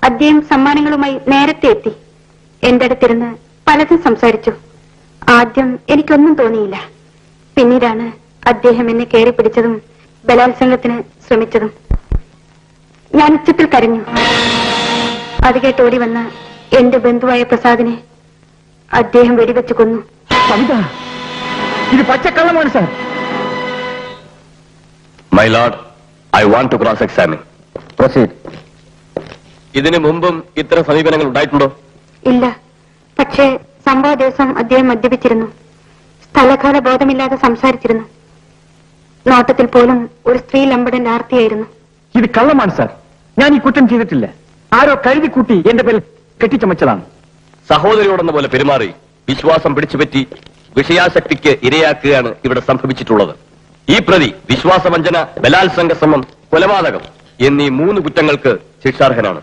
അദ്ദേഹം സമ്മാനങ്ങളുമായി നേരത്തെ എത്തി. എന്റെ അടുത്തിരുന്ന് പലതും സംസാരിച്ചു. ആദ്യം എനിക്കൊന്നും തോന്നിയില്ല. പിന്നീടാണ് അദ്ദേഹം എന്നെ കയറി പിടിച്ചതും ബലാത്സംഗത്തിന് ശ്രമിച്ചതും. ഞാൻ ഉച്ചത്തിൽ കരഞ്ഞു. അത് കേട്ട് ഓടി വന്ന എന്റെ ബന്ധുവായ പ്രസാദിനെ അദ്ദേഹം വെടിവെച്ച് കൊന്നു. ഇത് പച്ചക്കള്ളമാണ് sir. My lord, I want to cross examine. Proceed. ഇതിനു മുമ്പും ഇത്തരം സമീപനങ്ങൾ ഉണ്ടായിട്ടുണ്ടോ? ഇല്ല. പക്ഷേ സംഭവ ദിവസം അദ്ദേഹം മദ്യപിച്ചിരുന്നു. സ്ഥലകാല ബോധമില്ലാതെ സംസാരിച്ചിരുന്നു. നോട്ടത്തിൽ പോലും ഒരു സ്ത്രീ ലംബടന്റെ ആർത്തിയായിരുന്നു. ഇത് കള്ളമാണ് സാർ. ഞാൻ ഈ കുറ്റം ചെയ്തിട്ടില്ല. ആരോ കരുതി കൂട്ടി എന്റെ പേരിൽ കെട്ടിച്ചമച്ചതാണ്. സഹോദരിയോടെന്ന പോലെ പെരുമാറി വിശ്വാസം പിടിച്ചുപറ്റി വിഷയാസക്തിക്ക് ഇരയാക്കുകയാണ് ഇവിടെ സംഭവിച്ചിട്ടുള്ളത്. ഈ പ്രതി വിശ്വാസവഞ്ചന, ബലാത്സംഗ ശ്രമം, കൊലപാതകം എന്നീ 3 കുറ്റങ്ങൾക്ക് ശിക്ഷാർഹനാണ്.